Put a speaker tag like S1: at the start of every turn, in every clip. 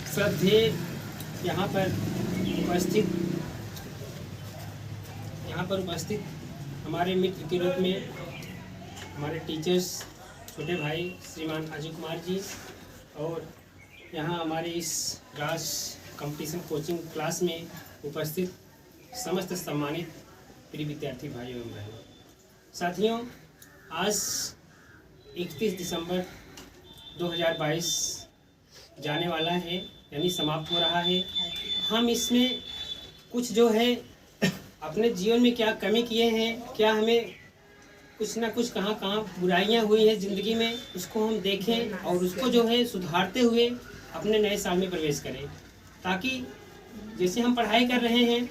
S1: श्रद्धेय यहाँ पर उपस्थित हमारे मित्र के रूप में हमारे टीचर्स छोटे भाई श्रीमान अजय कुमार जी, और यहाँ हमारे इस राज कंपटीशन कोचिंग क्लास में उपस्थित समस्त सम्मानित प्रिय विद्यार्थी भाइयों एवं बहनों। साथियों, आज 31 दिसंबर 2022 जाने वाला है, यानी समाप्त हो रहा है। हम इसमें कुछ जो है अपने जीवन में क्या कमी किए हैं, क्या हमें कुछ ना कुछ कहाँ बुराइयां हुई हैं ज़िंदगी में, उसको हम देखें और उसको जो है सुधारते हुए अपने नए साल में प्रवेश करें। ताकि जैसे हम पढ़ाई कर रहे हैं,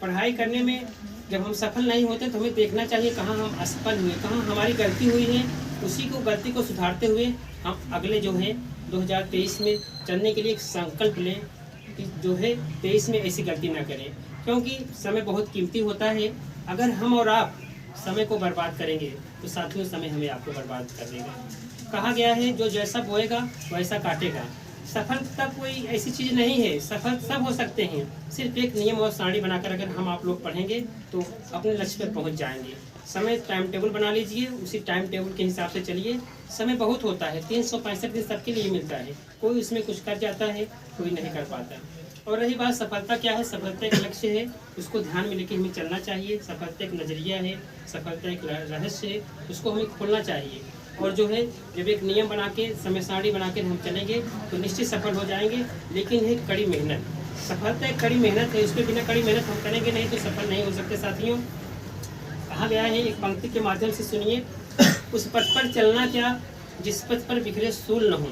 S1: पढ़ाई करने में जब हम सफल नहीं होते तो हमें देखना चाहिए कहाँ हम असफल हुए, कहाँ हमारी गलती हुई है। उसी को गलती को सुधारते हुए हम अगले जो है 2023 में चलने के लिए एक संकल्प लें कि जो है 23 में ऐसी गलती ना करें, क्योंकि समय बहुत कीमती होता है। अगर हम और आप समय को बर्बाद करेंगे तो साथियों समय हमें आपको बर्बाद कर देगा। कहा गया है जो जैसा बोएगा वैसा काटेगा। सफलता कोई ऐसी चीज़ नहीं है, सफल सब हो सकते हैं। सिर्फ एक नियम और सारणी बनाकर अगर हम आप लोग पढ़ेंगे तो अपने लक्ष्य पर पहुंच जाएंगे। समय टाइम टेबल बना लीजिए, उसी टाइम टेबल के हिसाब से चलिए। समय बहुत होता है, 365 दिन सबके लिए मिलता है। कोई उसमें कुछ कर जाता है, कोई नहीं कर पाता। और रही बात सफलता क्या है, सफलता एक लक्ष्य है, उसको ध्यान में लेके हमें चलना चाहिए। सफलता एक नज़रिया है, सफलता एक रहस्य है, उसको हमें खोलना चाहिए। और जो है जब एक नियम बना के समय सारणी बना के हम चलेंगे तो निश्चित सफल हो जाएंगे। लेकिन है कड़ी मेहनत, सफलता एक कड़ी मेहनत है, उसके बिना कड़ी मेहनत हम करेंगे नहीं तो सफल नहीं हो सकते। साथियों, कहा गया है, एक पंक्ति के माध्यम से सुनिए, उस पथ पर चलना क्या जिस पथ पर बिखरे सूल न हो,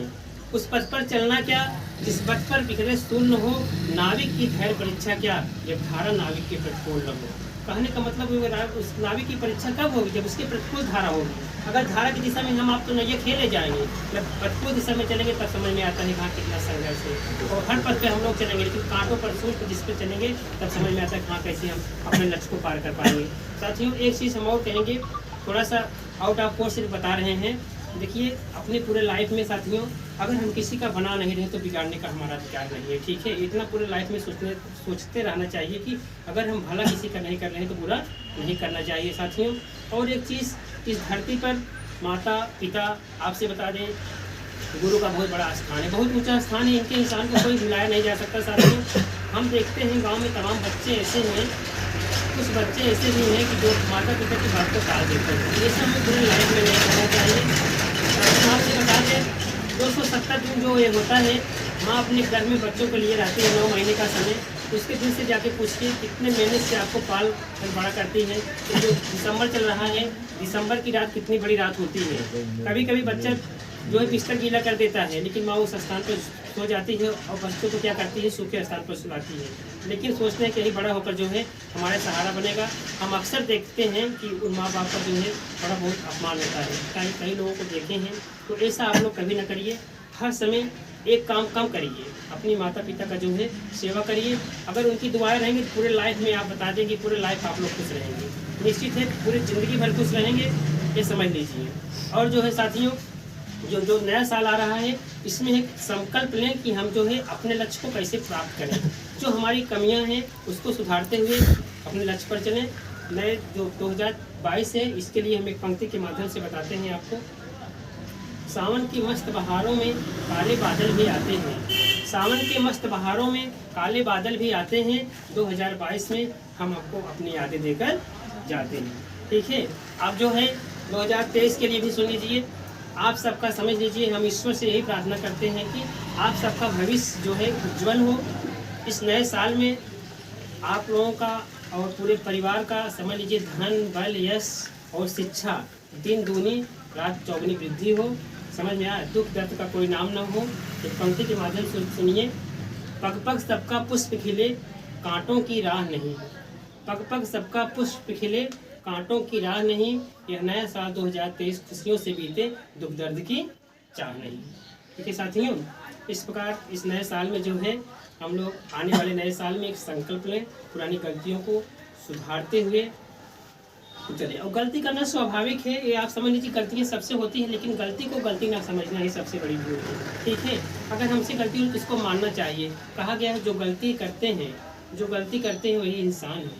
S1: उस पथ पर चलना क्या जिस पथ पर बिखरे सूल न हो, नाविक की धैर्य परीक्षा क्या जब धारा नाविक के प्रतिकूल न हो। कहने का मतलब उस नाविक की परीक्षा कब होगी, जब उसके प्रतिकूल धारा होगी। अगर धारा की दिशा में हम आप तो नैया खेले जाएंगे, जब प्रतिकूल दिशा में चलेंगे तब समझ में आता है कहाँ कितना संघर्ष है। और हर पथ पे हम लोग चलेंगे, लेकिन कांटों पर सूल पर जिस पे चलेंगे तब समझ में आता है कहाँ कैसे हम अपने लक्ष्य को पार कर पाएंगे। साथियों, एक चीज़ हम और कहेंगे, थोड़ा सा आउट ऑफ कोर्स बता रहे हैं। देखिए, अपने पूरे लाइफ में साथियों अगर हम किसी का बना नहीं रहे तो बिगाड़ने का हमारा अधिकार नहीं है, ठीक है। इतना पूरे लाइफ में सोचते रहना चाहिए कि अगर हम भला किसी का नहीं कर रहे हैं तो बुरा नहीं करना चाहिए साथियों। और एक चीज़, इस धरती पर माता पिता, आपसे बता दें, गुरु का बहुत बड़ा स्थान है, बहुत ऊंचा स्थान है। इनके इंसान को कोई भुलाया नहीं जा सकता साथियों। हम देखते हैं गाँव में तमाम बच्चे ऐसे हैं, कुछ बच्चे ऐसे भी हैं कि जो माता पिता की बात को टाल देते हैं। ये सब हमें पूरी लाइफ में नहीं करना चाहिए। आपसे बता दें, 270 दिन जो ये होता है, माँ अपने घर में बच्चों को लिए रहती है 9 महीने का समय। उसके दिन से जाके पूछिए कितने मेहनत से आपको पाल कर बड़ा करती है। तो जो दिसंबर चल रहा है, दिसंबर की रात कितनी बड़ी रात होती है। कभी कभी बच्चा जो है बिस्तर गीला कर देता है, लेकिन माँ उस स्थान पर सो जाती है और बच्चों को क्या करती है, सूखे स्थान पर सुलाती है। लेकिन सोचते हैं कि यही बड़ा होकर जो है हमारे सहारा बनेगा। हम अक्सर देखते हैं कि उन माँ बाप का जो है बड़ा बहुत अपमान होता है। कई लोगों को देखे हैं, तो ऐसा आप लोग कभी ना करिए। हर समय एक काम कम करिए, अपनी माता पिता का जो है सेवा करिए। अगर उनकी दुआएं रहेंगी तो पूरे लाइफ में आप बता दें कि पूरे लाइफ आप लोग खुश रहेंगे, निश्चित है पूरी ज़िंदगी भर खुश रहेंगे, ये समझ लीजिए। और जो है साथियों, जो नया साल आ रहा है, इसमें एक संकल्प लें कि हम जो है अपने लक्ष्य को कैसे प्राप्त करें। जो हमारी कमियां हैं उसको सुधारते हुए अपने लक्ष्य पर चलें। नए जो 2022 है, इसके लिए हम एक पंक्ति के माध्यम से बताते हैं आपको। सावन की मस्त बहारों में काले बादल भी आते हैं, सावन के मस्त बहारों में काले बादल भी आते हैं। 2022 में हम आपको अपनी यादें देकर जाते हैं, ठीक है। आप जो है 2023 के लिए भी सुन लीजिए, आप सबका समझ लीजिए। हम ईश्वर से यही प्रार्थना करते हैं कि आप सबका भविष्य जो है उज्जवल हो। इस नए साल में आप लोगों का और पूरे परिवार का समझ लीजिए धन बल यश और शिक्षा दिन दूनी रात चौगुनी वृद्धि हो। समझ में आया, दुख दर्द का कोई नाम न हो। एक पंक्ति के माध्यम से सुनिए, पग पग सबका पुष्प खिले कांटों की राह नहीं, पग पग सबका पुष्प खिले कांटों की राह नहीं। यह नया साल 2023 खुशियों से बीते, दुख दर्द की चाह नहीं। ठीक है साथियों, इस प्रकार इस नए साल में जो है हम लोग आने वाले नए साल में एक संकल्प लें, पुरानी गलतियों को सुधारते हुए चलिए, और गलती करना स्वाभाविक है, ये आप समझ लीजिए, गलतियाँ सबसे होती है, लेकिन गलती को गलती ना समझना ही सबसे बड़ी भूल है। ठीक है, अगर हमसे गलती हो तो इसको मानना चाहिए। कहा गया है जो गलती करते हैं वही इंसान है,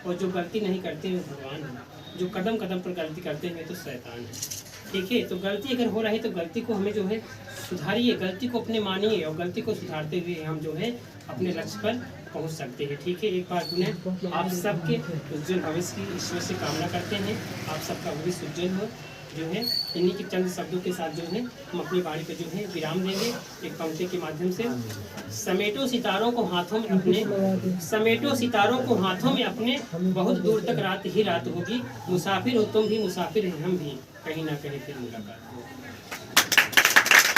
S1: और जो गलती नहीं करते हैं वो भगवान है। जो कदम कदम पर गलती करते हैं तो शैतान है। ठीक है, तो गलती अगर हो रही है तो गलती को हमें जो है सुधारिए, गलती को अपने मानिए, और गलती को सुधारते हुए हम जो है अपने लक्ष्य पर पहुंच सकते हैं। ठीक है, एक बार पुनः आप सबके उज्जवल भविष्य की ईश्वर से कामना करते हैं, आप सबका भविष्य उज्जवल हो। जो है इन्हीं के चंद शब्दों के साथ जो है हम अपनी वाणी पे जो है विराम देंगे एक पंक्ति के माध्यम से। समेटो सितारों को हाथों में अपने, समेटो सितारों को हाथों में अपने, बहुत दूर तक रात ही रात होगी। मुसाफिर हो तुम भी, मुसाफिर हैं हम भी, कहीं ना कहीं फिर मुलाकात हो।